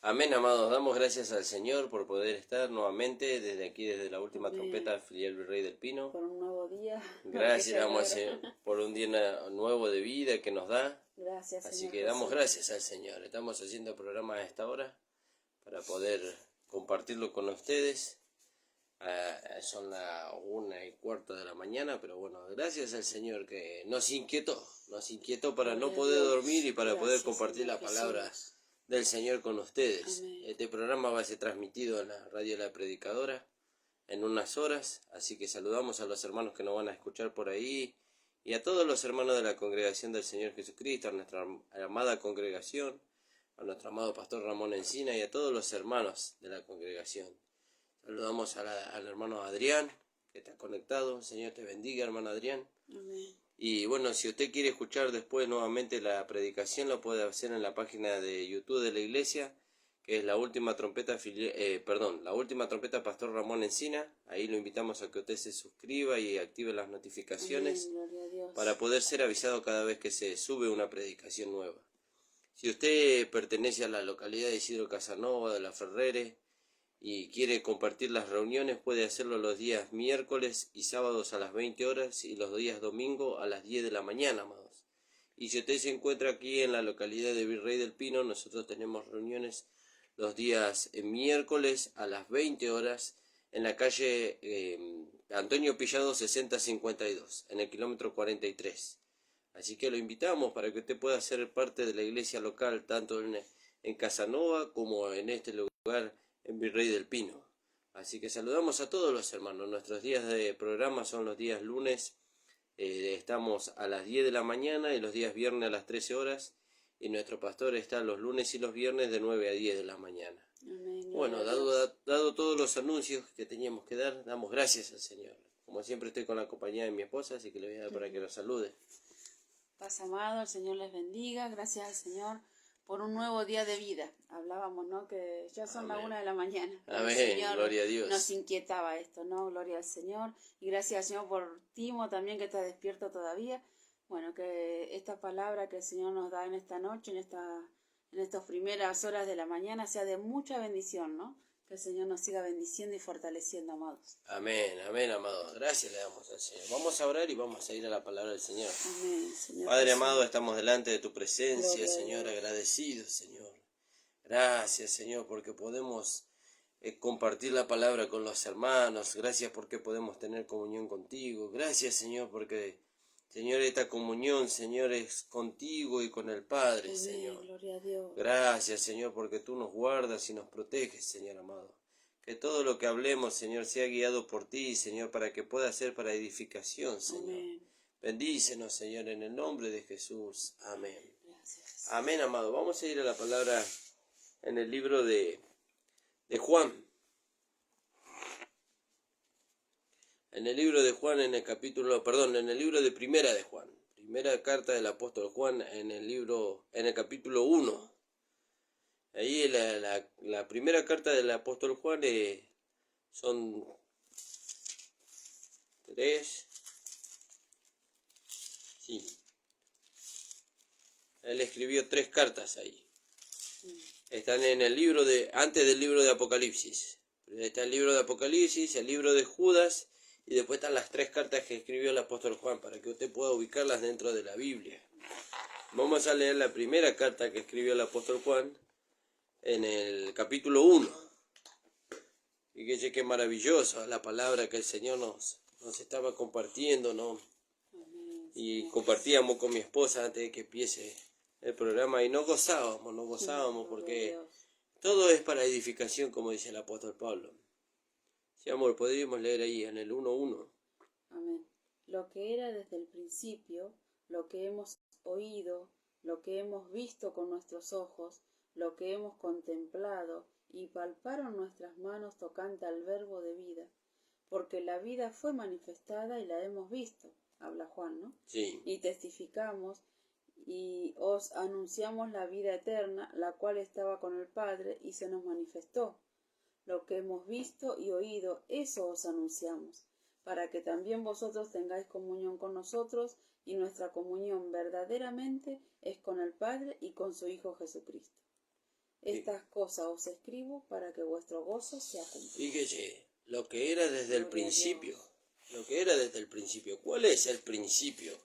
Amén, amados. Damos gracias al Señor por poder estar nuevamente desde aquí, desde la última trompeta, filial Virrey del Pino. Por un nuevo día. Gracias damos al Señor por un día nuevo de vida que nos da. Gracias, Así Señor que damos Jesús. gracias al Señor. Estamos haciendo el programa a esta hora para poder compartirlo con ustedes. Son las 1:15 de la mañana, pero bueno, gracias al Señor que nos inquietó para no poder dormir y para poder compartir la palabra del Señor con ustedes. Amén. Este programa va a ser transmitido en la radio La Predicadora en unas horas, así que saludamos a los hermanos que nos van a escuchar por ahí y a todos los hermanos de la congregación del Señor Jesucristo, a nuestra amada congregación, a nuestro amado pastor Ramón Encina y a todos los hermanos de la congregación. Saludamos al hermano Adrián, que está conectado. Señor te bendiga, hermano Adrián. Amén. Y bueno, si usted quiere escuchar después nuevamente la predicación, lo puede hacer en la página de YouTube de la iglesia, que es la última trompeta, la última trompeta Pastor Ramón Encina. Ahí lo invitamos a que usted se suscriba y active las notificaciones. Amén, gloria a Dios. Para poder ser avisado cada vez que se sube una predicación nueva. Si usted pertenece a la localidad de Isidro Casanova, de La Ferrere, y quiere compartir las reuniones, puede hacerlo los días miércoles y sábados a las 20 horas y los días domingo a las 10 de la mañana, amados. Y si usted se encuentra aquí en la localidad de Virrey del Pino, nosotros tenemos reuniones los días miércoles a las 20 horas en la calle Antonio Pillado 6052, en el kilómetro 43. Así que lo invitamos para que usted pueda ser parte de la iglesia local, tanto en Casanova como en este lugar en Virrey del Pino. Así que saludamos a todos los hermanos. Nuestros días de programa son los días lunes, estamos a las 10 de la mañana y los días viernes a las 13 horas. Y nuestro pastor está los lunes y los viernes de 9 a 10 de la mañana. Amén, Bueno, dado todos los anuncios que teníamos que dar, damos gracias al Señor. Como siempre estoy con la compañía de mi esposa, así que le voy a dar para que nos salude. Paz amado, el Señor les bendiga. Gracias al Señor por un nuevo día de vida. Hablábamos, ¿no? Que ya son las 1 de la mañana. Amén, El Señor gloria a Dios. nos inquietaba esto, ¿no? Gloria al Señor. Y gracias al Señor por Timo también, que está despierto todavía. Bueno, que esta palabra que el Señor nos da en esta noche, en estas primeras horas de la mañana, sea de mucha bendición, ¿no? Que el Señor nos siga bendiciendo y fortaleciendo, amados. Amén, amén, amados. Gracias le damos al Señor. Vamos a orar y vamos a ir a la palabra del Señor. Amén, Señor. Padre Jesús. amado, estamos delante de tu presencia, Gloria a Señor, Dios. agradecidos, Señor. Gracias, Señor, porque podemos compartir la palabra con los hermanos. Gracias porque podemos tener comunión contigo. Gracias, Señor, porque, Señor, esta comunión, Señor, es contigo y con el Padre, Amén, Señor. gloria a Dios. Gracias, Señor, porque tú nos guardas y nos proteges, Señor amado. Que todo lo que hablemos, Señor, sea guiado por ti, Señor, para que pueda ser para edificación, Señor. Amén. Bendícenos, Señor, en el nombre de Jesús. Amén. Gracias. Amén, amado. Vamos a ir a la palabra en el libro de Juan. En el libro de Juan, en el libro de Primera de Juan. Primera carta del apóstol Juan, en el capítulo 1. Ahí la primera carta del apóstol Juan son 3. Sí. Él escribió 3 cartas ahí. Están en el libro antes del libro de Apocalipsis. Está el libro de Apocalipsis, el libro de Judas, y después están las 3 cartas que escribió el apóstol Juan, para que usted pueda ubicarlas dentro de la Biblia. Vamos a leer la primera carta que escribió el apóstol Juan, en el capítulo 1. Fíjese qué maravillosa la palabra que el Señor nos estaba compartiendo, ¿no? Amén, Y Señor. compartíamos con mi esposa antes de que empiece el programa y nos gozábamos Gloria a porque Dios. todo es para edificación, como dice el apóstol Pablo. Sí, amor, podríamos leer ahí en el 1:1. Amén. Lo que era desde el principio, lo que hemos oído, lo que hemos visto con nuestros ojos, lo que hemos contemplado y palparon nuestras manos tocante al verbo de vida, porque la vida fue manifestada y la hemos visto, habla Juan, ¿no? Sí. Y testificamos y os anunciamos la vida eterna, la cual estaba con el Padre y se nos manifestó. Lo que hemos visto y oído, eso os anunciamos, para que también vosotros tengáis comunión con nosotros, y nuestra comunión verdaderamente es con el Padre y con su Hijo Jesucristo. Estas cosas os escribo para que vuestro gozo sea cumplido. Fíjese, lo que era desde el Gloria a principio. Dios. Lo que era desde el principio. ¿Cuál es el principio?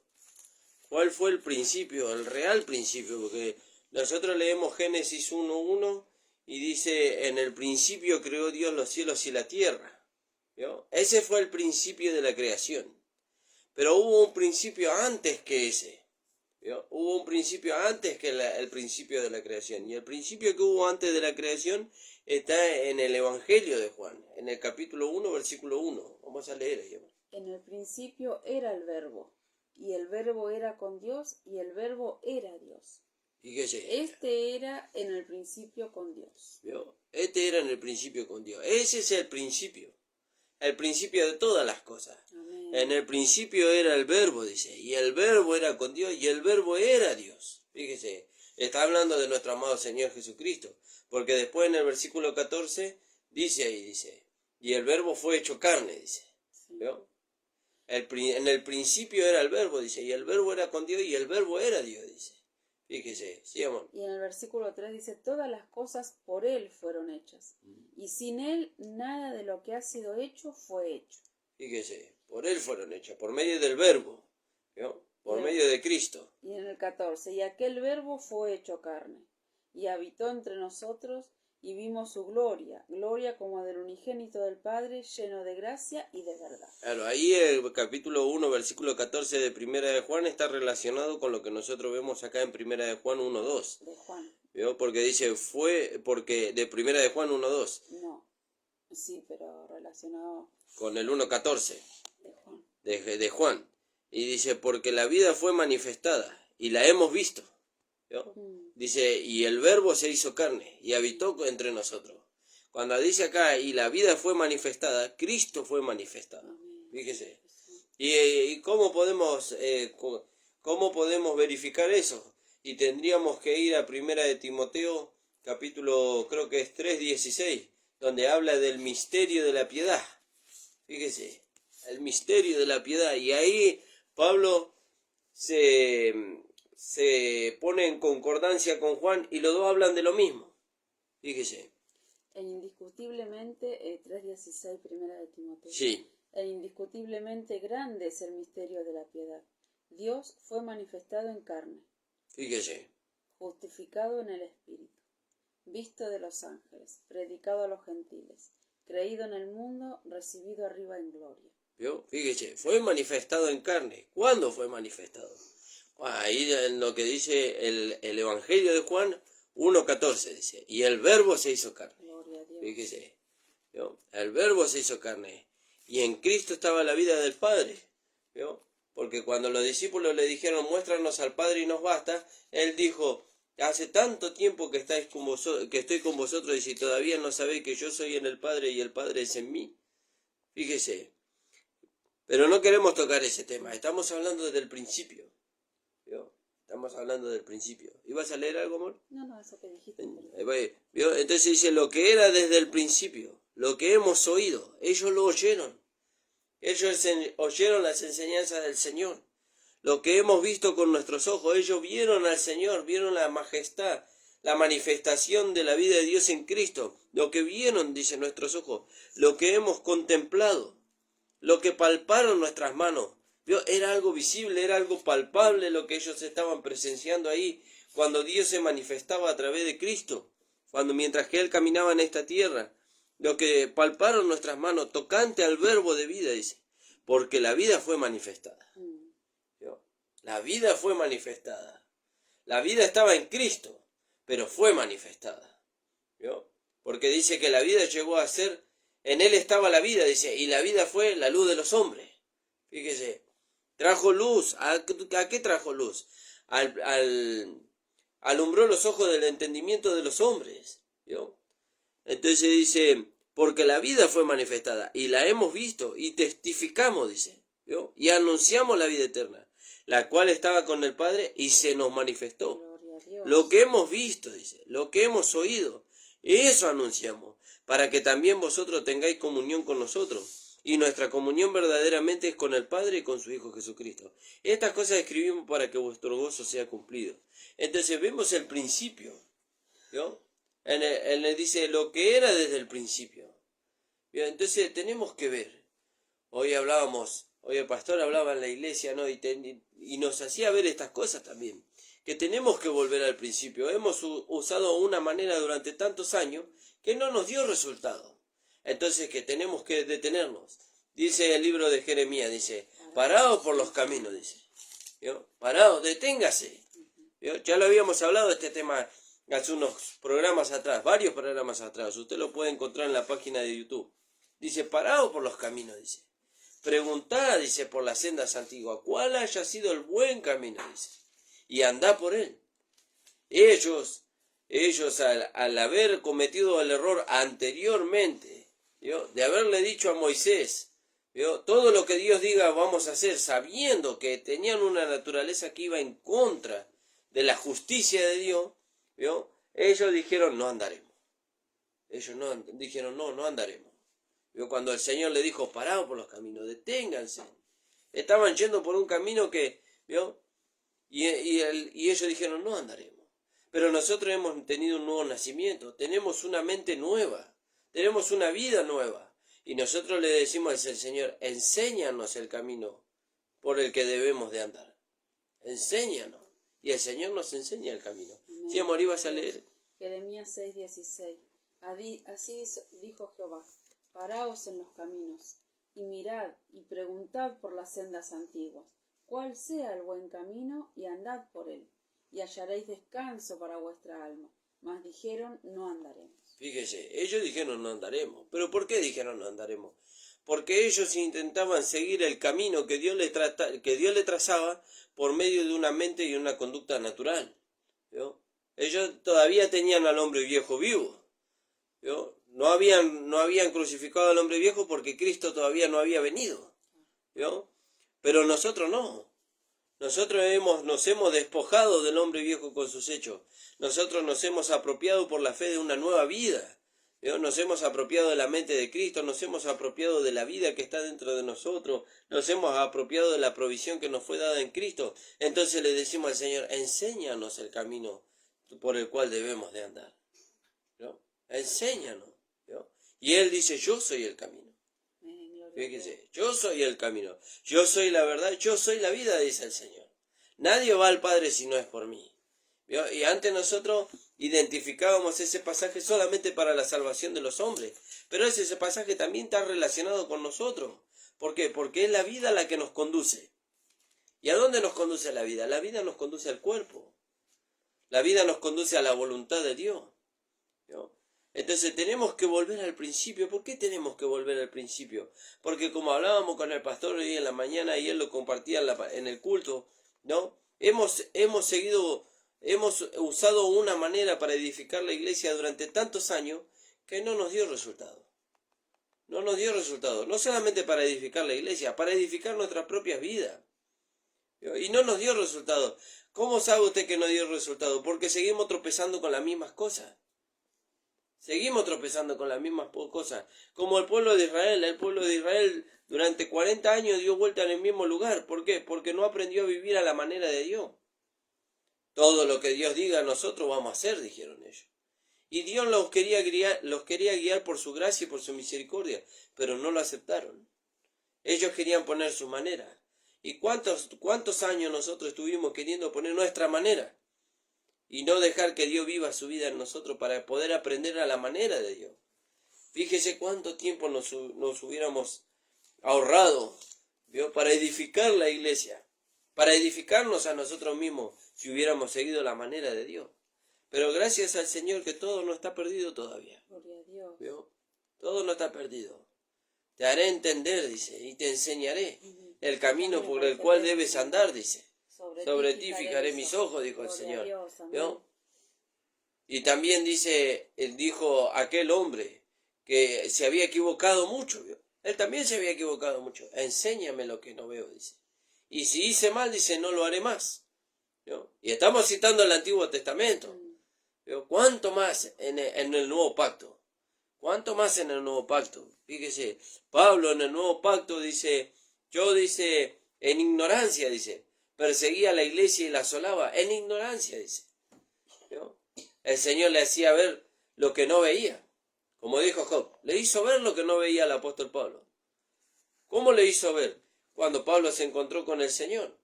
¿Cuál fue el principio? El real principio. Porque nosotros leemos Génesis 1:1 y dice, en el principio creó Dios los cielos y la tierra. ¿Vio? Ese fue el principio de la creación. Pero hubo un principio antes que ese. ¿Vio? Hubo un principio antes que el principio de la creación. Y el principio que hubo antes de la creación está en el Evangelio de Juan, en el capítulo 1, versículo 1. Vamos a leer ahí. En el principio era el Verbo, y el Verbo era con Dios, y el Verbo era Dios. Fíjese. Este era en el principio con Dios. ¿Vio? Este era en el principio con Dios. Ese es el principio de todas las cosas. Amén. En el principio era el Verbo, dice, y el Verbo era con Dios, y el Verbo era Dios. Fíjese, está hablando de nuestro amado Señor Jesucristo, porque después en el versículo 14 dice, y el Verbo fue hecho carne, dice. Sí. ¿Vio? En el principio era el Verbo, dice, y el Verbo era con Dios, y el Verbo era Dios, dice. Fíjese, sí, amor. Y en el versículo 3 dice, todas las cosas por Él fueron hechas, y sin Él nada de lo que ha sido hecho fue hecho. Fíjese, por Él fueron hechas, por medio del Verbo, ¿vio? Por medio de Cristo. Y en el 14, y aquel Verbo fue hecho carne, y habitó entre nosotros, y vimos su gloria, gloria como del unigénito del Padre, lleno de gracia y de verdad. Claro, ahí el capítulo 1, versículo 14 de Primera de Juan está relacionado con lo que nosotros vemos acá en Primera de Juan 1:2. De Juan. ¿Vio? Porque dice, porque de Primera de Juan 1:2. No, sí, pero relacionado Con el 1:14 de Juan. de Juan. Y dice, porque la vida fue manifestada y la hemos visto. ¿Vio? Dice, y el Verbo se hizo carne y habitó entre nosotros. Cuando dice acá, y la vida fue manifestada, Cristo fue manifestado. Amén. Fíjese. ¿Y cómo podemos verificar eso? Y tendríamos que ir a Primera de Timoteo, capítulo, creo que es 3:16, donde habla del misterio de la piedad. Fíjese, el misterio de la piedad. Y ahí Pablo se pone en concordancia con Juan y los dos hablan de lo mismo. Fíjese. Indiscutiblemente, 3:16, Primera de Timoteo. Sí. Indiscutiblemente grande es el misterio de la piedad. Dios fue manifestado en carne, Fíjese. justificado en el Espíritu, visto de los ángeles, predicado a los gentiles, creído en el mundo, recibido arriba en gloria. ¿Vio? Fíjese, fue manifestado en carne. ¿Cuándo fue manifestado? Ahí en lo que dice el Evangelio de Juan 1:14 dice, y el Verbo se hizo carne. Gloria a Dios. Fíjese, ¿vio? El Verbo se hizo carne. Y en Cristo estaba la vida del Padre. ¿Vio? Porque cuando los discípulos le dijeron, muéstranos al Padre y nos basta, Él dijo, hace tanto tiempo que estoy con vosotros y si todavía no sabéis que yo soy en el Padre y el Padre es en mí. Fíjese. Pero no queremos tocar ese tema. Estamos hablando desde el principio. ¿Vio? Estamos hablando del principio. ¿Ibas a leer algo, amor? No, eso que dijiste. ¿Vio? Entonces dice, lo que era desde el principio, lo que hemos oído, ellos lo oyeron. Ellos oyeron las enseñanzas del Señor. Lo que hemos visto con nuestros ojos, ellos vieron al Señor, vieron la majestad, la manifestación de la vida de Dios en Cristo. Lo que vieron, dice nuestros ojos, lo que hemos contemplado, lo que palparon nuestras manos. ¿Vio? Era algo visible, era algo palpable lo que ellos estaban presenciando ahí cuando Dios se manifestaba a través de Cristo, mientras que Él caminaba en esta tierra. Lo que palparon nuestras manos, tocante al Verbo de vida, dice, porque la vida fue manifestada. ¿Vio? La vida fue manifestada. La vida estaba en Cristo, pero fue manifestada. ¿Vio? Porque dice que la vida llegó a ser, en Él estaba la vida, dice, y la vida fue la luz de los hombres. Fíjese, trajo luz. ¿A qué trajo luz? Alumbró los ojos del entendimiento de los hombres. ¿Vio? Entonces dice, porque la vida fue manifestada y la hemos visto y testificamos, dice, ¿vio? Y anunciamos la vida eterna, la cual estaba con el Padre y se nos manifestó. Gloria a Dios. Lo que hemos visto, dice, lo que hemos oído, eso anunciamos, para que también vosotros tengáis comunión con nosotros. Y nuestra comunión verdaderamente es con el Padre y con su Hijo Jesucristo. Estas cosas escribimos para que vuestro gozo sea cumplido. Entonces vemos el principio, ¿vio? Dice lo que era desde el principio. Bien, entonces tenemos que ver. Hoy el pastor hablaba en la iglesia, ¿no? Y nos hacía ver estas cosas también. Que tenemos que volver al principio. Hemos usado una manera durante tantos años que no nos dio resultado. Entonces que tenemos que detenernos. Dice el libro de Jeremías, dice, paraos por los caminos, dice. ¿Vio? Paraos, deténgase. ¿Vio? Ya lo habíamos hablado de este tema hace unos programas atrás, varios programas atrás. Usted lo puede encontrar en la página de YouTube. Dice, paraos por los caminos, dice. Preguntad, dice, por las sendas antiguas, cuál haya sido el buen camino, dice, y andad por él. Ellos al haber cometido el error anteriormente, ¿vio? De haberle dicho a Moisés, ¿vio? Todo lo que Dios diga vamos a hacer, sabiendo que tenían una naturaleza que iba en contra de la justicia de Dios, ¿vio? Ellos dijeron, no andaremos. Dijeron, no andaremos. ¿Vio? Cuando el Señor le dijo, paraos por los caminos, deténganse. Estaban yendo por un camino que, ¿vio? Y ellos dijeron, no andaremos. Pero nosotros hemos tenido un nuevo nacimiento, tenemos una mente nueva, tenemos una vida nueva. Y nosotros le decimos al Señor, enséñanos el camino por el que debemos de andar. Enséñanos. Y el Señor nos enseña el camino. Sí, amor, ibas a leer. Jeremías 6:16. Así dijo Jehová, paraos en los caminos, y mirad y preguntad por las sendas antiguas, cuál sea el buen camino, y andad por él, y hallaréis descanso para vuestra alma. Mas dijeron, no andaremos. Fíjese, ellos dijeron no andaremos. ¿Pero por qué dijeron no andaremos? Porque ellos intentaban seguir el camino que Dios le trazaba por medio de una mente y una conducta natural. ¿Vio? Ellos todavía tenían al hombre viejo vivo. ¿Vio? No habían crucificado al hombre viejo porque Cristo todavía no había venido. ¿Vio? Pero nosotros no. Nosotros nos hemos despojado del hombre viejo con sus hechos. Nosotros nos hemos apropiado por la fe de una nueva vida. ¿Vio? Nos hemos apropiado de la mente de Cristo, nos hemos apropiado de la vida que está dentro de nosotros, nos hemos apropiado de la provisión que nos fue dada en Cristo. Entonces le decimos al Señor, enséñanos el camino por el cual debemos de andar. ¿Vio? Enséñanos. ¿Vio? Y Él dice, yo soy el camino. Fíjese, yo soy el camino, yo soy la verdad, yo soy la vida, dice el Señor. Nadie va al Padre si no es por mí. ¿Vio? Y antes nosotros identificábamos ese pasaje solamente para la salvación de los hombres, pero ese pasaje también está relacionado con nosotros. ¿Por qué? Porque es la vida la que nos conduce. ¿Y a dónde nos conduce la vida? La vida nos conduce al cuerpo. La vida nos conduce a la voluntad de Dios. ¿Vio? Entonces tenemos que volver al principio. ¿Por qué tenemos que volver al principio? Porque como hablábamos con el pastor hoy en la mañana y él lo compartía en el culto, ¿no? Hemos usado una manera para edificar la iglesia durante tantos años que no nos dio resultado. No nos dio resultado. No solamente para edificar la iglesia, para edificar nuestras propias vidas. Y no nos dio resultado. ¿Cómo sabe usted que no dio resultado? Porque seguimos tropezando con las mismas cosas. Seguimos tropezando con las mismas cosas. Como el pueblo de Israel durante 40 años dio vuelta en el mismo lugar. ¿Por qué? Porque no aprendió a vivir a la manera de Dios. Todo lo que Dios diga nosotros vamos a hacer, dijeron ellos. Y Dios los quería guiar por su gracia y por su misericordia, pero no lo aceptaron. Ellos querían poner su manera. ¿Y cuántos años nosotros estuvimos queriendo poner nuestra manera? Y no dejar que Dios viva su vida en nosotros para poder aprender a la manera de Dios. Fíjese cuánto tiempo nos hubiéramos ahorrado, ¿vio? Para edificar la iglesia, para edificarnos a nosotros mismos, si hubiéramos seguido la manera de Dios. Pero gracias al Señor que todo no está perdido todavía. Gloria a Dios. ¿Vio? Todo no está perdido. Te haré entender, dice, y te enseñaré el camino por el cual debes andar, dice. Sobre ti fijaré mis ojos, dijo el Señor. ¿Vio? Y también dijo aquel hombre que se había equivocado mucho, ¿vio? Él también se había equivocado mucho. Enséñame lo que no veo, dice. Y si hice mal, dice, no lo haré más. ¿Vio? Y estamos citando el Antiguo Testamento. ¿Vio? ¿Cuánto más en el Nuevo Pacto? ¿Cuánto más en el Nuevo Pacto? Fíjese, Pablo en el Nuevo Pacto dice, en ignorancia, dice, perseguía a la iglesia y la asolaba, en ignorancia, dice. ¿Vio? El Señor le hacía ver lo que no veía. Como dijo Job, le hizo ver lo que no veía el apóstol Pablo. ¿Cómo le hizo ver? Cuando Pablo se encontró con el Señor.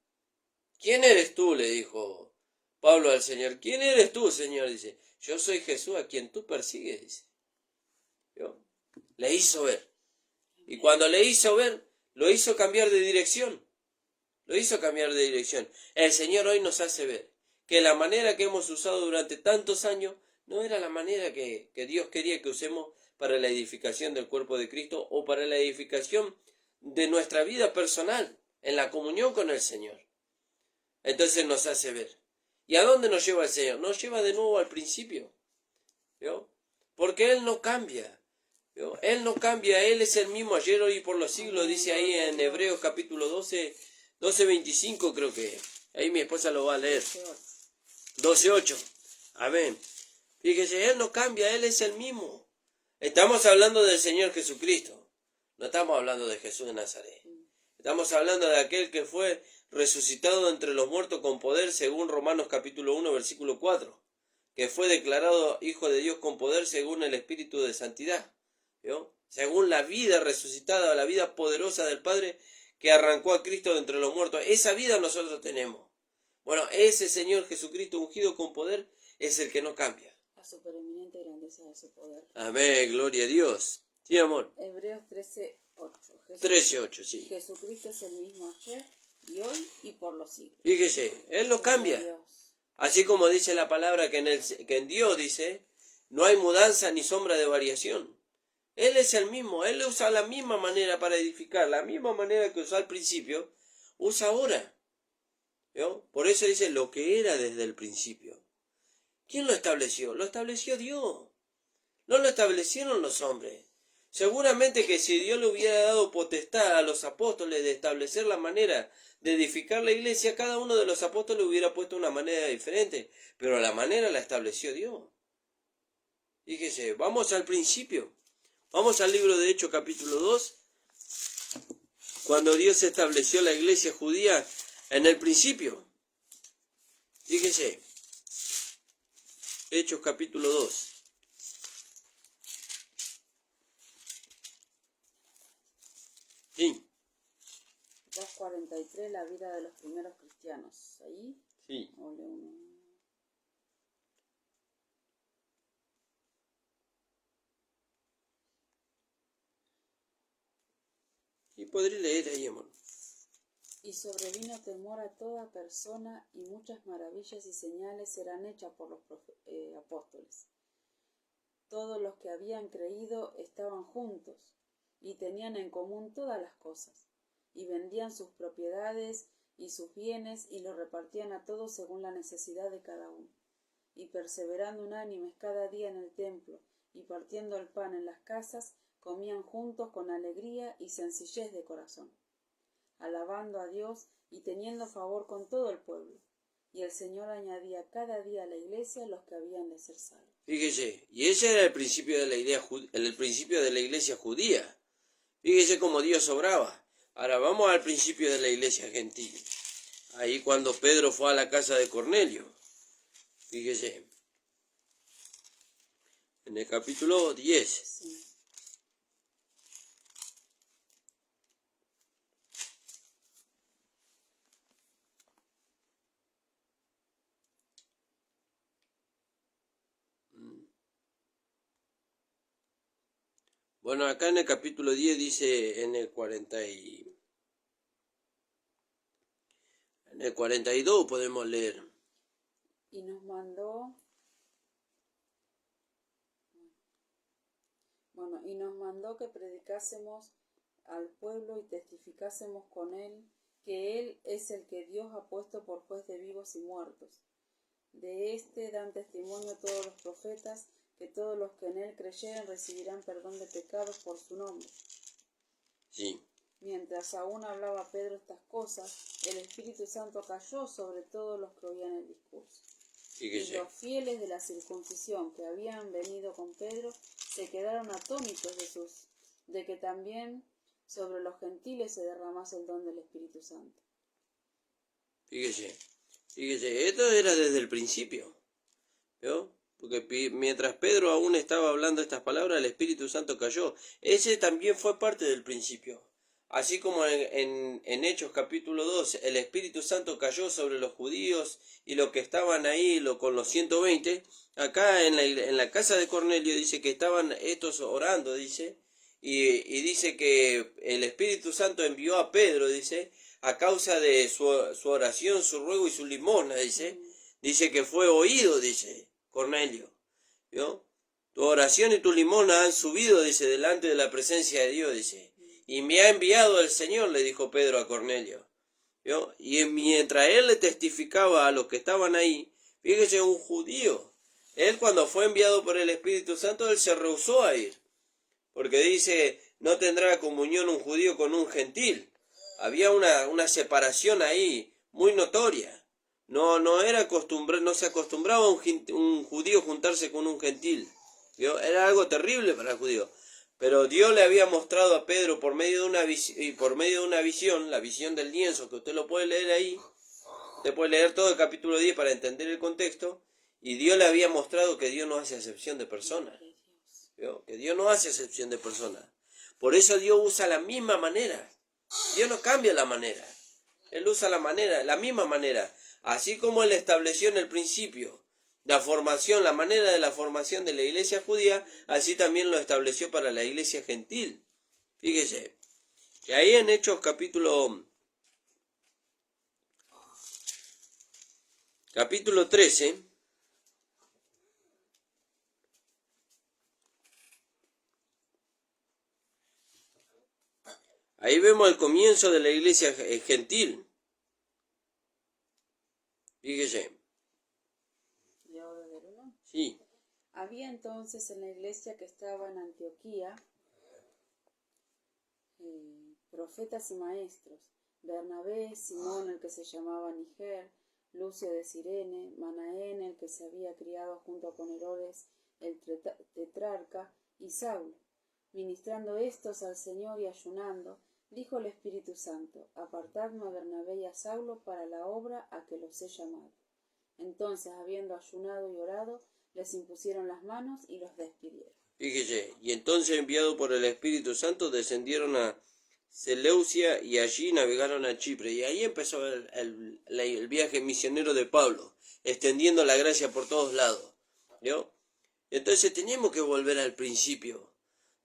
¿Quién eres tú?, le dijo Pablo al Señor. ¿Quién eres tú, Señor? Dice, yo soy Jesús a quien tú persigues, dice. ¿Vio? Le hizo ver. Y cuando le hizo ver, lo hizo cambiar de dirección. Lo hizo cambiar de dirección. El Señor hoy nos hace ver que la manera que hemos usado durante tantos años no era la manera que Dios quería que usemos para la edificación del cuerpo de Cristo o para la edificación de nuestra vida personal, en la comunión con el Señor. Entonces nos hace ver. ¿Y a dónde nos lleva el Señor? Nos lleva de nuevo al principio. ¿Vio? Porque Él no cambia. ¿Vio? Él no cambia, Él es el mismo ayer, hoy y por los siglos, dice ahí en Hebreos capítulo 12:25 creo que. Ahí mi esposa lo va a leer. 12:8. Amén. Fíjese, Él no cambia, Él es el mismo. Estamos hablando del Señor Jesucristo. No estamos hablando de Jesús de Nazaret. Estamos hablando de aquel que fue resucitado entre los muertos con poder, según Romanos capítulo 1, versículo 4. Que fue declarado Hijo de Dios con poder según el Espíritu de Santidad. ¿Vio? Según la vida resucitada, la vida poderosa del Padre que arrancó a Cristo de entre los muertos. Esa vida nosotros tenemos. Bueno, ese Señor Jesucristo ungido con poder es el que no cambia. La supereminente grandeza de su poder. Amén, gloria a Dios. Sí, amor. Hebreos 13:8. 13:8, sí. Jesucristo es el mismo ayer y hoy y por los siglos. Fíjese, Él no cambia. Así como dice la palabra que en Dios dice, no hay mudanza ni sombra de variación. Él es el mismo, Él usa la misma manera para edificar, la misma manera que usó al principio, usa ahora. ¿Vio? Por eso dice lo que era desde el principio. ¿Quién lo estableció? Lo estableció Dios. No lo establecieron los hombres. Seguramente que si Dios le hubiera dado potestad a los apóstoles de establecer la manera de edificar la iglesia, cada uno de los apóstoles hubiera puesto una manera diferente, pero la manera la estableció Dios. Fíjese, vamos al principio. Vamos al libro de Hechos capítulo 2, cuando Dios estableció la iglesia judía en el principio. Fíjese, Hechos capítulo 2. Sí. 2:43, la vida de los primeros cristianos. ¿Ahí? Sí. Y podré leer ahí, amor. Y sobrevino temor a toda persona, y muchas maravillas y señales serán hechas por los apóstoles. Todos los que habían creído estaban juntos, y tenían en común todas las cosas, y vendían sus propiedades y sus bienes, y lo repartían a todos según la necesidad de cada uno. Y perseverando unánimes cada día en el templo, y partiendo el pan en las casas, comían juntos con alegría y sencillez de corazón, alabando a Dios y teniendo favor con todo el pueblo. Y el Señor añadía cada día a la iglesia los que habían de ser salvos. Fíjese, y ese era el principio de la principio de la iglesia judía. Fíjese cómo Dios obraba. Ahora vamos al principio de la iglesia gentil. Ahí cuando Pedro fue a la casa de Cornelio. Fíjese. En el capítulo 10. Sí. Bueno, acá en el capítulo 10 dice en el 42 podemos leer. Y nos mandó que predicásemos al pueblo y testificásemos con él que él es el que Dios ha puesto por juez de vivos y muertos. De éste dan testimonio todos los profetas, que todos los que en él creyeren recibirán perdón de pecados por su nombre. Sí. Mientras aún hablaba Pedro estas cosas, el Espíritu Santo cayó sobre todos los que oían el discurso. Y los fieles de la circuncisión que habían venido con Pedro se quedaron atónitos de que también sobre los gentiles se derramase el don del Espíritu Santo. Fíjese, esto era desde el principio. ¿Vio? porque mientras Pedro aún estaba hablando estas palabras, el Espíritu Santo cayó. Ese también fue parte del principio. Así como en Hechos capítulo 2, el Espíritu Santo cayó sobre los judíos y los que estaban ahí con los 120, acá en la casa de Cornelio dice que estaban estos orando, dice, y dice que el Espíritu Santo envió a Pedro, dice, a causa de su oración, su ruego y su limosna, dice que fue oído, dice Cornelio, ¿vio? Tu oración y tu limosna han subido, dice, delante de la presencia de Dios, dice. Y me ha enviado el Señor, le dijo Pedro a Cornelio. ¿Vio? Y mientras él le testificaba a los que estaban ahí, fíjese, un judío. Él cuando fue enviado por el Espíritu Santo, él se rehusó a ir. Porque dice, no tendrá comunión un judío con un gentil. Había una separación ahí muy notoria. No se acostumbraba un judío juntarse con un gentil. ¿Vio? Era algo terrible para el judío. Pero Dios le había mostrado a Pedro por medio de una visión, la visión del lienzo, que usted lo puede leer ahí. Usted puede leer todo el capítulo 10 para entender el contexto. Y Dios le había mostrado que Dios no hace acepción de personas. ¿Vio? Que Dios no hace acepción de personas. Por eso Dios usa la misma manera. Dios no cambia la manera. Él usa la misma manera. Así como Él estableció en el principio la manera de la formación de la iglesia judía, así también lo estableció para la iglesia gentil. Fíjese, que ahí en Hechos capítulo 13, ahí vemos el comienzo de la iglesia gentil. Fíjese. Sí. Había entonces en la iglesia que estaba en Antioquía profetas y maestros: Bernabé, Simón el que se llamaba Niger, Lucio de Cirene, Manaén el que se había criado junto con Herodes el tetrarca, y Saulo. Ministrando estos al Señor y ayunando, dijo el Espíritu Santo: apartadme a Bernabé y a Saulo para la obra a que los he llamado. Entonces, habiendo ayunado y orado, les impusieron las manos y los despidieron. Fíjese, y entonces enviado por el Espíritu Santo descendieron a Seleucia y allí navegaron a Chipre. Y ahí empezó el viaje misionero de Pablo, extendiendo la gracia por todos lados. ¿Vio? Entonces tenemos que volver al principio,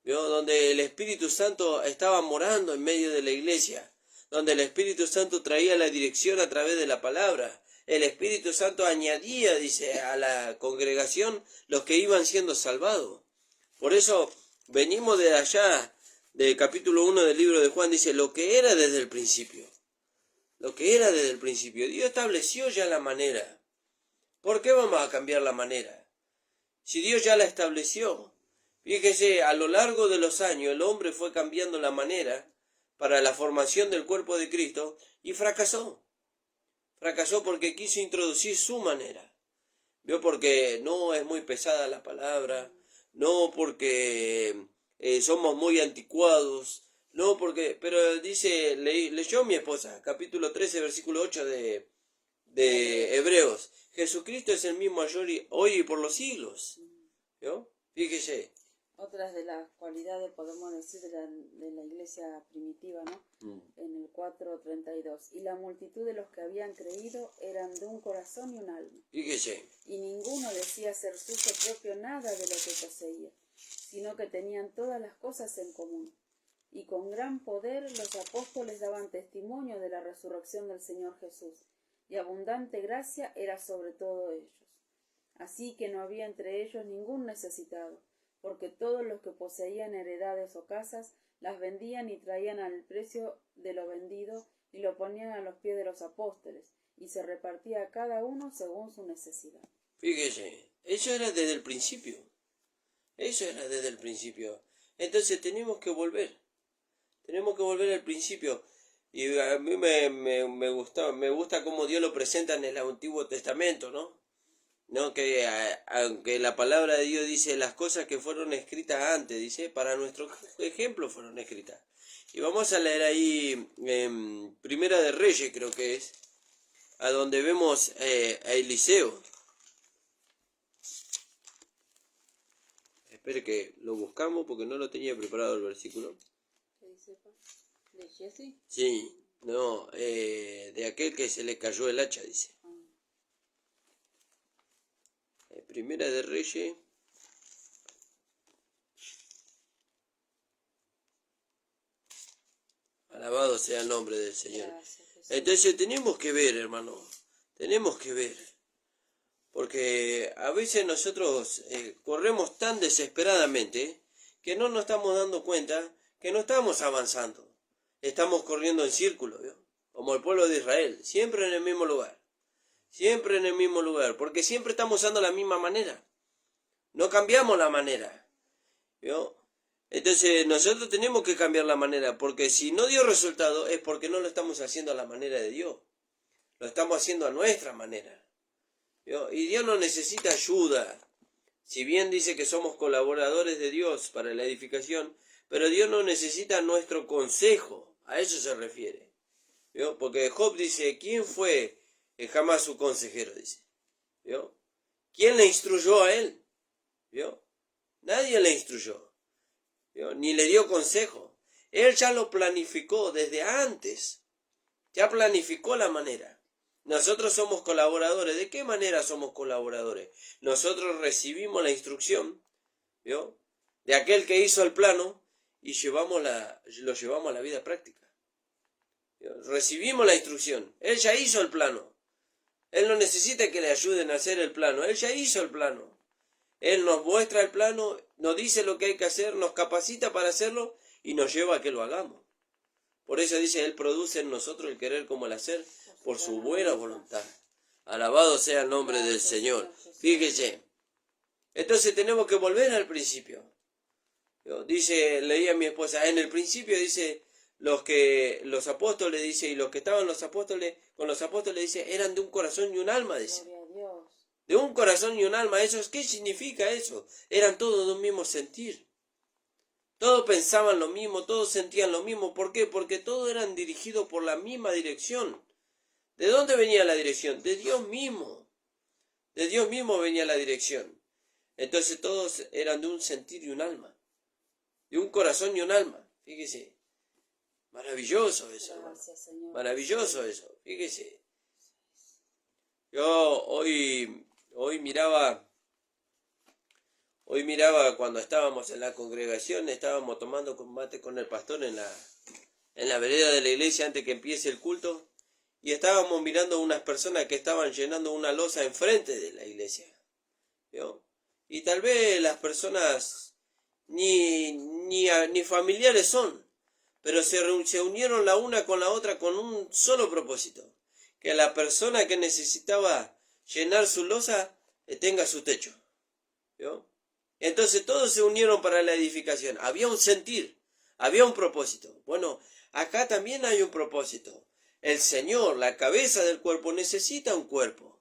¿vio? Donde el Espíritu Santo estaba morando en medio de la iglesia, donde el Espíritu Santo traía la dirección a través de la palabra. El Espíritu Santo añadía, dice, a la congregación los que iban siendo salvados. Por eso venimos de allá, del capítulo 1 del libro de Juan, dice, lo que era desde el principio. Lo que era desde el principio. Dios estableció ya la manera. ¿Por qué vamos a cambiar la manera? Si Dios ya la estableció. Fíjese, a lo largo de los años el hombre fue cambiando la manera para la formación del cuerpo de Cristo y fracasó. Fracasó porque quiso introducir su manera. ¿Vio? Porque no es muy pesada la palabra, no porque somos muy anticuados, no porque... Pero dice, leyó mi esposa, capítulo 13, versículo 8 de Hebreos. Jesucristo es el mismo ayer, hoy y por los siglos. ¿Vio? Fíjese. Otras de las cualidades, podemos decir, de la iglesia primitiva, ¿no? En el 4:32. Y la multitud de los que habían creído eran de un corazón y un alma. Fíjese. Y ninguno decía ser suyo propio nada de lo que poseía, sino que tenían todas las cosas en común. Y con gran poder los apóstoles daban testimonio de la resurrección del Señor Jesús, y abundante gracia era sobre todo ellos. Así que no había entre ellos ningún necesitado, porque todos los que poseían heredades o casas las vendían y traían al precio de lo vendido y lo ponían a los pies de los apóstoles, y se repartía a cada uno según su necesidad. Fíjese, eso era desde el principio. Eso era desde el principio. Entonces tenemos que volver al principio. Y a mí me gusta cómo Dios lo presenta en el Antiguo Testamento, ¿no? No, que aunque la palabra de Dios dice las cosas que fueron escritas antes, dice, para nuestro ejemplo fueron escritas. Y vamos a leer ahí en Primera de Reyes, creo que es, a donde vemos a Eliseo. Espere que lo buscamos porque no lo tenía preparado el versículo. ¿Qué dice, pa? ¿De Jesse? Sí, no, de aquel que se le cayó el hacha, dice. Primera de Reyes. Alabado sea el nombre del Señor. Gracias, Jesús. Entonces tenemos que ver, hermano, tenemos que ver. Porque a veces nosotros corremos tan desesperadamente que no nos estamos dando cuenta que no estamos avanzando. Estamos corriendo en círculo, ¿vio? Como el pueblo de Israel, siempre en el mismo lugar. Siempre en el mismo lugar, porque siempre estamos usando la misma manera. No cambiamos la manera, ¿vio? Entonces nosotros tenemos que cambiar la manera, porque si no dio resultado es porque no lo estamos haciendo a la manera de Dios. Lo estamos haciendo a nuestra manera. ¿Vio? Y Dios no necesita ayuda. Si bien dice que somos colaboradores de Dios para la edificación, pero Dios no necesita nuestro consejo. A eso se refiere. ¿Vio? Porque Job dice, ¿quién fue jamás su consejero? Dice. ¿Vio? ¿Quién le instruyó a él? ¿Vio? Nadie le instruyó. ¿Vio? Ni le dio consejo. Él ya lo planificó desde antes. Ya planificó la manera. Nosotros somos colaboradores. ¿De qué manera somos colaboradores? Nosotros recibimos la instrucción, ¿vio? De aquel que hizo el plano y lo llevamos a la vida práctica. ¿Vio? Recibimos la instrucción. Él ya hizo el plano. Él no necesita que le ayuden a hacer el plano. Él ya hizo el plano. Él nos muestra el plano, nos dice lo que hay que hacer, nos capacita para hacerlo y nos lleva a que lo hagamos. Por eso dice, Él produce en nosotros el querer como el hacer, por su buena voluntad. Alabado sea el nombre del Señor. Fíjese. Entonces tenemos que volver al principio. Dice, leía a mi esposa, en el principio dice, los apóstoles, dice, y los que estaban con los apóstoles, dice, eran de un corazón y un alma, dice. Gloria a Dios. De un corazón y un alma. ¿Qué significa eso? Eran todos de un mismo sentir. Todos pensaban lo mismo, todos sentían lo mismo. ¿Por qué? Porque todos eran dirigidos por la misma dirección. ¿De dónde venía la dirección? De Dios mismo. De Dios mismo venía la dirección. Entonces todos eran de un sentir y un alma. De un corazón y un alma. Fíjese. Maravilloso eso. Gracias, Señor. Maravilloso eso. Fíjese. Yo hoy miraba cuando estábamos en la congregación, estábamos tomando combate con el pastor en la vereda de la iglesia antes que empiece el culto, y estábamos mirando unas personas que estaban llenando una losa enfrente de la iglesia. ¿Vio? Y tal vez las personas ni familiares son, pero se unieron la una con la otra con un solo propósito, que la persona que necesitaba llenar su losa tenga su techo. ¿Vio? Entonces todos se unieron para la edificación. Había un sentir, había un propósito. Bueno, acá también hay un propósito. El Señor, la cabeza del cuerpo, necesita un cuerpo.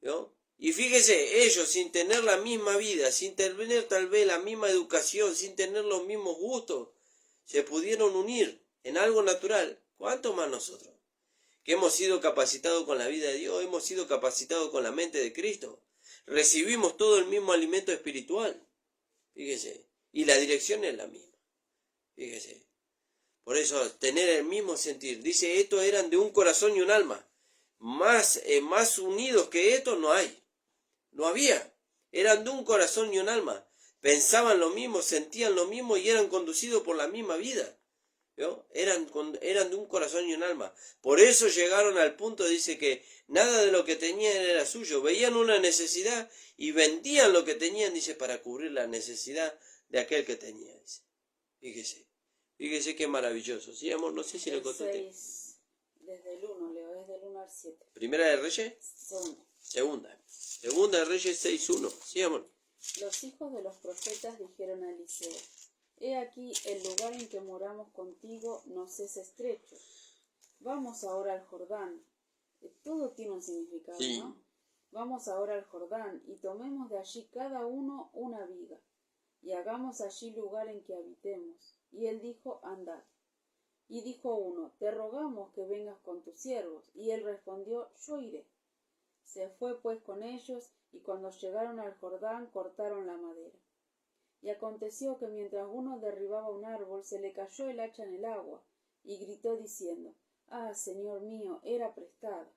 ¿Vio? Y fíjese, ellos sin tener la misma vida, sin tener tal vez la misma educación, sin tener los mismos gustos, se pudieron unir en algo natural. ¿Cuánto más nosotros? Que hemos sido capacitados con la vida de Dios, hemos sido capacitados con la mente de Cristo. Recibimos todo el mismo alimento espiritual. Fíjese. Y la dirección es la misma. Fíjese. Por eso, tener el mismo sentir. Dice, estos eran de un corazón y un alma. Más unidos que estos no hay. No había. Eran de un corazón y un alma. Pensaban lo mismo, sentían lo mismo y eran conducidos por la misma vida. ¿Vio? Eran de un corazón y un alma. Por eso llegaron al punto, dice que nada de lo que tenían era suyo. Veían una necesidad y vendían lo que tenían, dice, para cubrir la necesidad de aquel que tenía. Dice. Fíjese qué maravilloso. ¿Sí, amor? No sé si le contaste. Desde el 1, Leo, desde el 1 al 7. ¿Primera de Reyes? Segunda. Segunda de Reyes 6.1. ¿Sí, amor? Los hijos de los profetas dijeron a Eliseo, he aquí el lugar en que moramos contigo nos es estrecho. Vamos ahora al Jordán. Todo tiene un significado, sí. ¿no? Vamos ahora al Jordán y tomemos de allí cada uno una viga y hagamos allí lugar en que habitemos. Y él dijo, andad. Y dijo uno, te rogamos que vengas con tus siervos. Y él respondió, yo iré. Se fue pues con ellos, y cuando llegaron al Jordán cortaron la madera. Y aconteció que mientras uno derribaba un árbol, se le cayó el hacha en el agua, y gritó diciendo: «Ah, Señor mío, era prestada».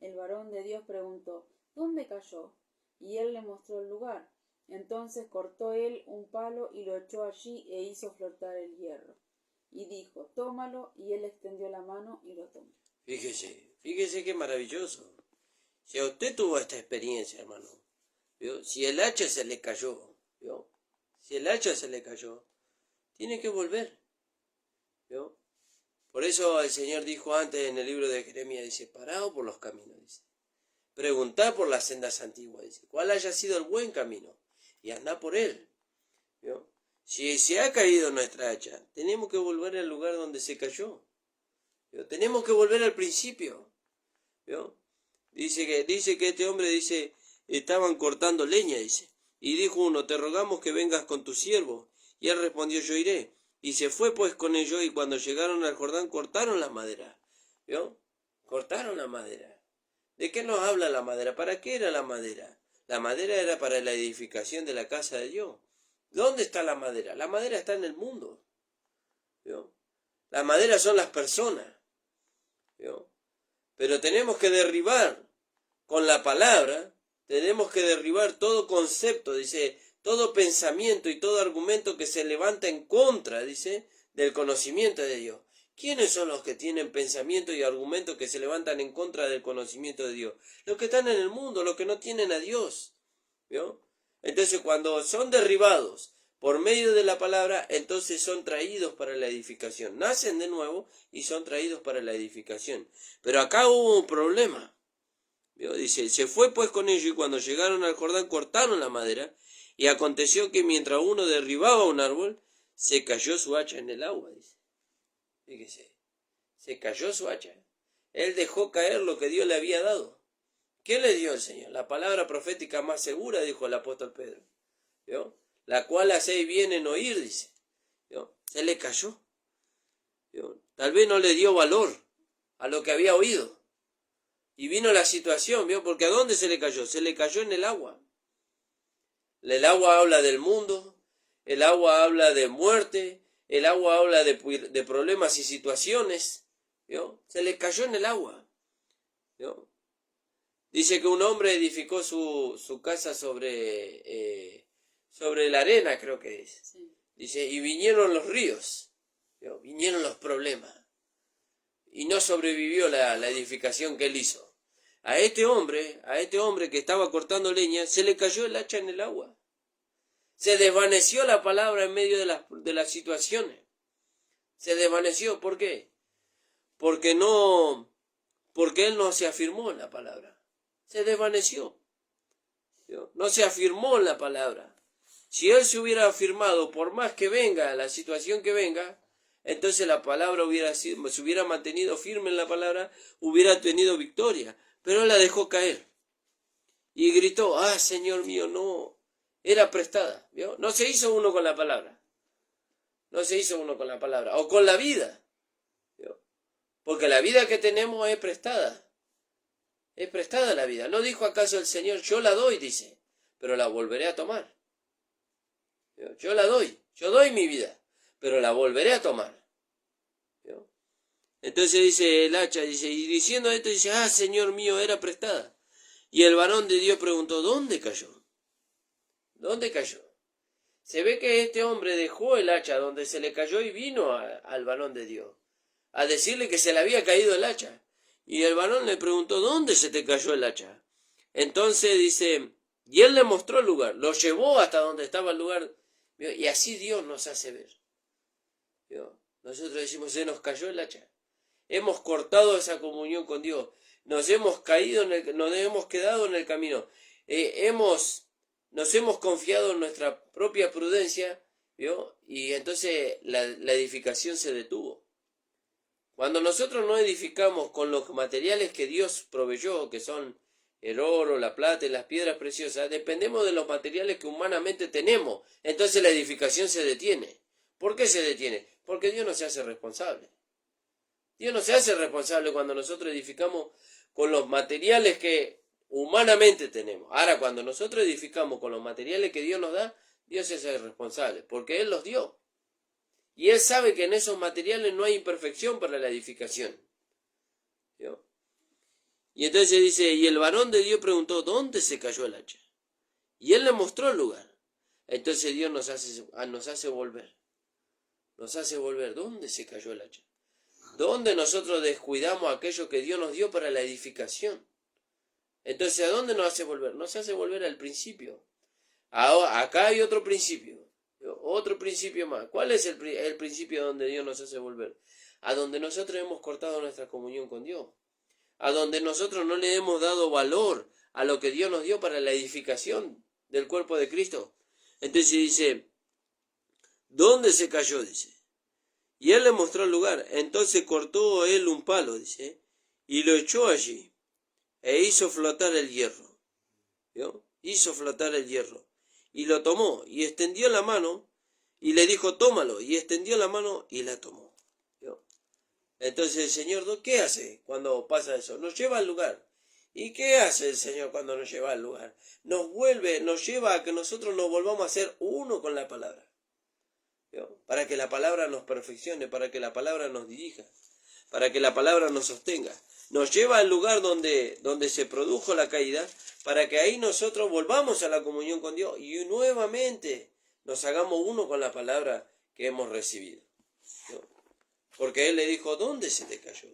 El varón de Dios preguntó: «¿Dónde cayó?». Y él le mostró el lugar. Entonces cortó él un palo y lo echó allí e hizo flotar el hierro. Y dijo: «Tómalo», y él extendió la mano y lo tomó. Fíjese qué maravilloso. Si a usted tuvo esta experiencia, hermano, ¿vio? Si el hacha se le cayó, ¿vio? Si el hacha se le cayó, tiene que volver, ¿vio? Por eso el Señor dijo antes en el libro de Jeremías, dice: «Paraos por los caminos», dice. «Preguntad por las sendas antiguas», dice, «cuál haya sido el buen camino, y andad por él», ¿vio? Si se ha caído nuestra hacha, tenemos que volver al lugar donde se cayó, ¿vio? Tenemos que volver al principio, ¿vio? Dice que este hombre, dice, estaban cortando leña, dice, y dijo uno: «Te rogamos que vengas con tu siervo». Y él respondió: «Yo iré». Y se fue pues con ellos, y cuando llegaron al Jordán cortaron la madera, ¿vio? Cortaron la madera. ¿De qué nos habla la madera? ¿Para qué era la madera? La madera era para la edificación de la casa de Dios. ¿Dónde está la madera? La madera está en el mundo, ¿vio? La madera son las personas, ¿vio? Pero tenemos que derribar con la palabra, tenemos que derribar todo concepto, dice, todo pensamiento y todo argumento que se levanta en contra, dice, del conocimiento de Dios. ¿Quiénes son los que tienen pensamiento y argumentos que se levantan en contra del conocimiento de Dios? Los que están en el mundo, los que no tienen a Dios, ¿vio? Entonces, cuando son derribados por medio de la palabra, entonces son traídos para la edificación. Nacen de nuevo y son traídos para la edificación. Pero acá hubo un problema, ¿vio? Dice: «Se fue pues con ellos, y cuando llegaron al Jordán cortaron la madera, y aconteció que mientras uno derribaba un árbol, se cayó su hacha en el agua», dice. Fíjese, se cayó su hacha. Él dejó caer lo que Dios le había dado. ¿Qué le dio el Señor? La palabra profética más segura, dijo el apóstol Pedro, ¿vio? La cual hacéis bien en oír, dice, ¿vio? Se le cayó, ¿vio? Tal vez no le dio valor a lo que había oído. Y vino la situación, ¿vio? Porque ¿a dónde se le cayó? Se le cayó en el agua. El agua habla del mundo, el agua habla de muerte, el agua habla de problemas y situaciones, ¿vio? Se le cayó en el agua, ¿vio? Dice que un hombre edificó su casa sobre la arena, creo que es. Sí. Dice: «Y vinieron los ríos, ¿vio? Vinieron los problemas, y no sobrevivió la edificación que él hizo. A este hombre que estaba cortando leña, se le cayó el hacha en el agua. Se desvaneció la palabra en medio de las situaciones. Se desvaneció. ¿Por qué? Porque él no se afirmó en la palabra. Se desvaneció, ¿vio? No se afirmó en la palabra. Si él se hubiera afirmado, por más que venga la situación que venga, entonces la palabra se hubiera mantenido firme en la palabra, hubiera tenido victoria. Pero él la dejó caer y gritó: «Ah, Señor mío, no». Era prestada, ¿vio? No se hizo uno con la palabra. No se hizo uno con la palabra. O con la vida, ¿vio? Porque la vida que tenemos es prestada. Es prestada la vida. ¿No dijo acaso el Señor: «Yo la doy», dice, «pero la volveré a tomar»? ¿Vio? Yo la doy. Yo doy mi vida, pero la volveré a tomar, ¿vio? Entonces dice el hacha, dice, y diciendo esto dice: «Ah, Señor mío, era prestada». Y el varón de Dios preguntó: «¿Dónde cayó? ¿Dónde cayó?». Se ve que este hombre dejó el hacha donde se le cayó y vino al varón de Dios a decirle que se le había caído el hacha. Y el varón le preguntó: «¿Dónde se te cayó el hacha?». Entonces dice, y él le mostró el lugar, lo llevó hasta donde estaba el lugar, ¿vio? Y así Dios nos hace ver, ¿vio? Nosotros decimos: «Se nos cayó el hacha». Hemos cortado esa comunión con Dios, nos hemos quedado en el camino, nos hemos confiado en nuestra propia prudencia, ¿vio? Y entonces la edificación se detuvo. Cuando nosotros no edificamos con los materiales que Dios proveyó, que son el oro, la plata y las piedras preciosas, dependemos de los materiales que humanamente tenemos, entonces la edificación se detiene. ¿Por qué se detiene? Porque Dios no se hace responsable. Dios no se hace responsable cuando nosotros edificamos con los materiales que humanamente tenemos. Ahora, cuando nosotros edificamos con los materiales que Dios nos da, Dios es el responsable, porque Él los dio. Y Él sabe que en esos materiales no hay imperfección para la edificación. ¿Vio? Y entonces dice, y el varón de Dios preguntó, ¿dónde se cayó el hacha? Y Él le mostró el lugar. Entonces Dios nos hace volver. Nos hace volver. ¿Dónde se cayó el hacha? ¿Dónde nosotros descuidamos aquello que Dios nos dio para la edificación? Entonces, ¿a dónde nos hace volver? Nos hace volver al principio. Ahora, acá hay otro principio más. ¿Cuál es el principio donde Dios nos hace volver? A donde nosotros hemos cortado nuestra comunión con Dios. A donde nosotros no le hemos dado valor a lo que Dios nos dio para la edificación del cuerpo de Cristo. Entonces dice, ¿dónde se cayó? Dice. Y Él le mostró el lugar. Entonces cortó Él un palo, dice, y lo echó allí, e hizo flotar el hierro. ¿Vio? Hizo flotar el hierro. Y lo tomó, y extendió la mano, y le dijo, tómalo, y extendió la mano, y la tomó. ¿Vio? Entonces el Señor, ¿qué hace cuando pasa eso? Nos lleva al lugar. ¿Y qué hace el Señor cuando nos lleva al lugar? Nos lleva a que nosotros nos volvamos a ser uno con la palabra. ¿Vio? Para que la palabra nos perfeccione, para que la palabra nos dirija, para que la palabra nos sostenga. Nos lleva al lugar donde se produjo la caída, para que ahí nosotros volvamos a la comunión con Dios y nuevamente nos hagamos uno con la palabra que hemos recibido. ¿No? Porque Él le dijo, ¿dónde se te cayó?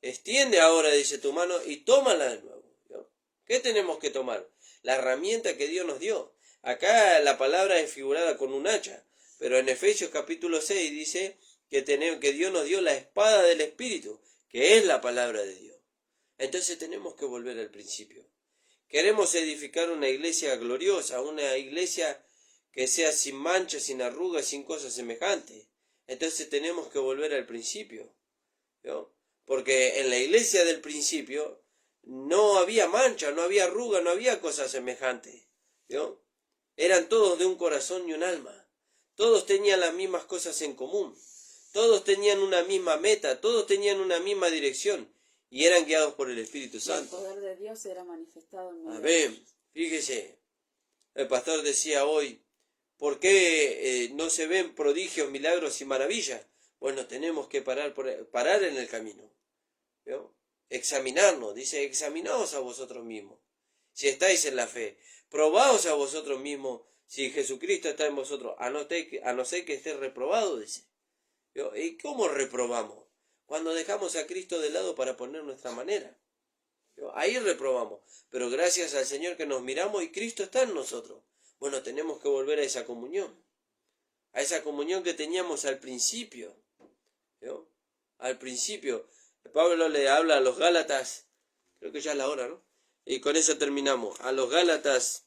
Extiende ahora, dice, tu mano y tómala de nuevo. ¿No? ¿Qué tenemos que tomar? La herramienta que Dios nos dio. Acá la palabra es figurada con un hacha, pero en Efesios capítulo 6 dice que Dios nos dio la espada del Espíritu, que es la palabra de Dios. Entonces tenemos que volver al principio. Queremos edificar una iglesia gloriosa, una iglesia que sea sin manchas, sin arrugas, sin cosas semejantes. Entonces tenemos que volver al principio. ¿No? Porque en la iglesia del principio no había mancha, no había arruga, no había cosas semejantes. ¿No? Eran todos de un corazón y un alma. Todos tenían las mismas cosas en común. Todos tenían una misma meta, todos tenían una misma dirección. Y eran guiados por el Espíritu Santo. El poder de Dios era manifestado en medio. Amén. Fíjese, el pastor decía hoy, ¿por qué no se ven prodigios, milagros y maravillas? Bueno, tenemos que parar en el camino. ¿Vio? Examinarnos. Dice, examinaos a vosotros mismos. Si estáis en la fe, probaos a vosotros mismos si Jesucristo está en vosotros, a no ser que esté reprobado, dice. ¿Vio? ¿Y cómo reprobamos? Cuando dejamos a Cristo de lado para poner nuestra manera. ¿Vio? Ahí reprobamos. Pero gracias al Señor que nos miramos y Cristo está en nosotros. Bueno, tenemos que volver a esa comunión. A esa comunión que teníamos al principio. ¿Vio? Al principio. Pablo le habla a los Gálatas. Creo que ya es la hora, ¿no? Y con eso terminamos. A los Gálatas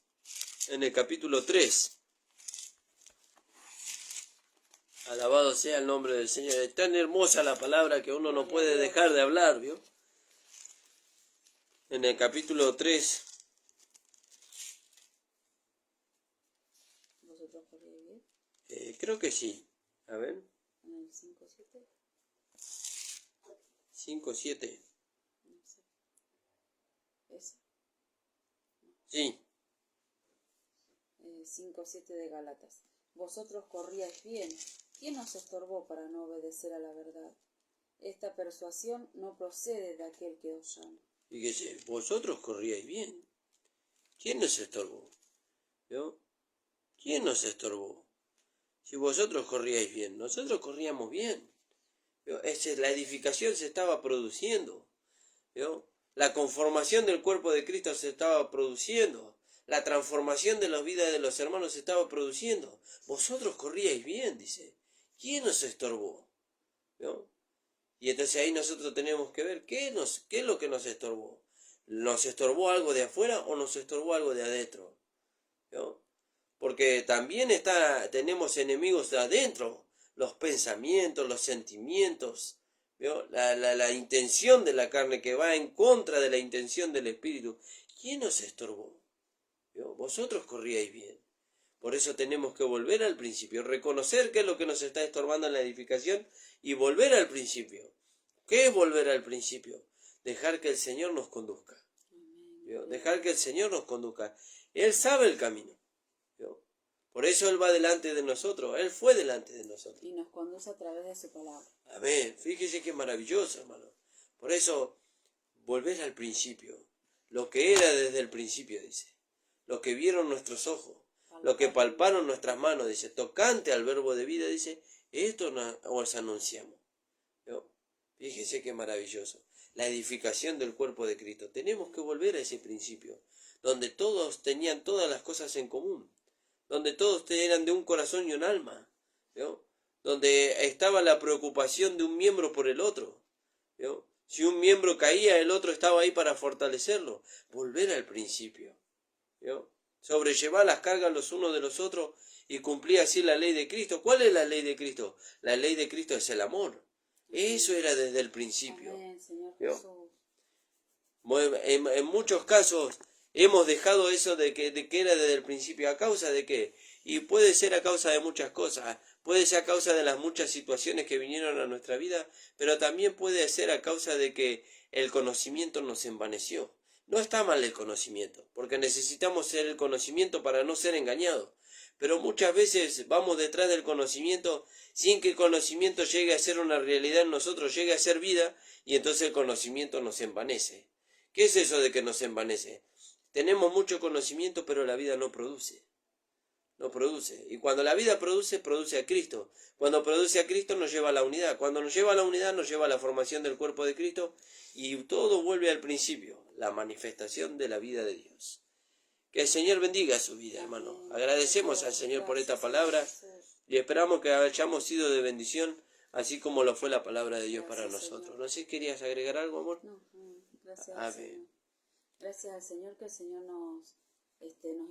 en el capítulo 3. Alabado sea el nombre del Señor. Es tan hermosa la palabra que uno no puede dejar de hablar, ¿vio? En el capítulo 3. ¿Vosotros podéis ver? Creo que sí. A ver. ¿En el 5:7? 5:7. No sé. ¿Ese? Sí. 5:7 de Gálatas. Vosotros corríais bien. ¿Quién os estorbó para no obedecer a la verdad? Esta persuasión no procede de aquel que os llama. Fíjese, vosotros corríais bien. ¿Quién nos estorbó? ¿Vio? ¿Quién nos estorbó? Si vosotros corríais bien, nosotros corríamos bien. ¿Vio? La edificación se estaba produciendo. ¿Vio? La conformación del cuerpo de Cristo se estaba produciendo. La transformación de la vida de los hermanos se estaba produciendo. Vosotros corríais bien, dice. ¿Quién nos estorbó? ¿Vio? Y entonces ahí nosotros tenemos que ver qué es lo que nos estorbó. ¿Nos estorbó algo de afuera o nos estorbó algo de adentro? ¿Vio? Porque también tenemos enemigos de adentro. Los pensamientos, los sentimientos, ¿vio? La intención de la carne que va en contra de la intención del Espíritu. ¿Quién nos estorbó? ¿Vio? Vosotros corríais bien. Por eso tenemos que volver al principio, reconocer qué es lo que nos está estorbando en la edificación y volver al principio. ¿Qué es volver al principio? Dejar que el Señor nos conduzca. ¿Vio? Dejar que el Señor nos conduzca. Él sabe el camino. ¿Vio? Por eso Él va delante de nosotros. Él fue delante de nosotros. Y nos conduce a través de su palabra. Amén. Fíjese qué maravilloso, hermano. Por eso, volver al principio. Lo que era desde el principio, dice. Lo que vieron nuestros ojos. Lo que palparon nuestras manos, dice. Tocante al verbo de vida, dice. Esto os anunciamos. ¿No? Fíjese qué maravilloso. La edificación del cuerpo de Cristo. Tenemos que volver a ese principio. Donde todos tenían todas las cosas en común. Donde todos eran de un corazón y un alma. ¿No? Donde estaba la preocupación de un miembro por el otro. ¿No? Si un miembro caía, el otro estaba ahí para fortalecerlo. Volver al principio. ¿No? Sobrellevar las cargas los unos de los otros y cumplir así la ley de Cristo. ¿Cuál es la ley de Cristo? La ley de Cristo es el amor. Eso era desde el principio. Amén, Señor ¿No? Jesús. En muchos casos hemos dejado eso de que era desde el principio. ¿A causa de qué? Y puede ser a causa de muchas cosas. Puede ser a causa de las muchas situaciones que vinieron a nuestra vida, pero también puede ser a causa de que el conocimiento nos envaneció. No está mal el conocimiento, porque necesitamos ser el conocimiento para no ser engañados. Pero muchas veces vamos detrás del conocimiento sin que el conocimiento llegue a ser una realidad en nosotros, llegue a ser vida, y entonces el conocimiento nos envanece. ¿Qué es eso de que nos envanece? Tenemos mucho conocimiento, pero la vida no produce. No produce. Y cuando la vida produce, produce a Cristo. Cuando produce a Cristo nos lleva a la unidad. Cuando nos lleva a la unidad nos lleva a la formación del cuerpo de Cristo y todo vuelve al principio, la manifestación de la vida de Dios. Que el Señor bendiga su vida, hermano. Agradecemos al Señor por esta palabra y esperamos que hayamos sido de bendición, así como lo fue la palabra de Dios para nosotros. No sé si querías agregar algo, amor. No, gracias al Señor. Gracias al Señor que el Señor nos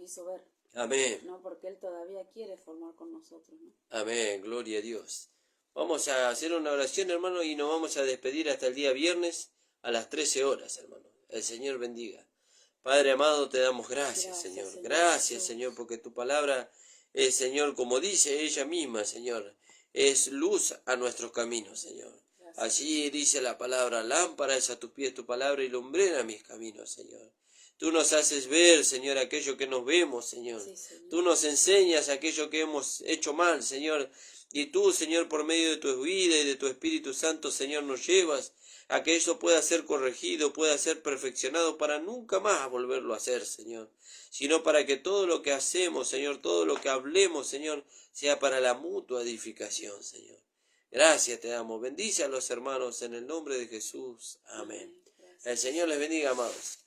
hizo ver. Amén. No, porque Él todavía quiere formar con nosotros, ¿no? Amén, gloria a Dios. Vamos a hacer una oración, hermano, y nos vamos a despedir hasta el día viernes a las 13 horas, hermano. El Señor bendiga. Padre amado, te damos gracias, Señor. Gracias, Señor, porque tu palabra es, Señor, como dice ella misma, Señor, es luz a nuestros caminos, Señor. Así dice la palabra, lámpara es a tus pies tu palabra y lumbrera a mis caminos, Señor. Tú nos haces ver, Señor, aquello que nos vemos, Señor. Sí, Señor. Tú nos enseñas aquello que hemos hecho mal, Señor. Y tú, Señor, por medio de tu vida y de tu Espíritu Santo, Señor, nos llevas a que eso pueda ser corregido, pueda ser perfeccionado para nunca más volverlo a hacer, Señor. Sino para que todo lo que hacemos, Señor, todo lo que hablemos, Señor, sea para la mutua edificación, Señor. Gracias te damos. Bendice a los hermanos en el nombre de Jesús. Amén. El Señor les bendiga, amados.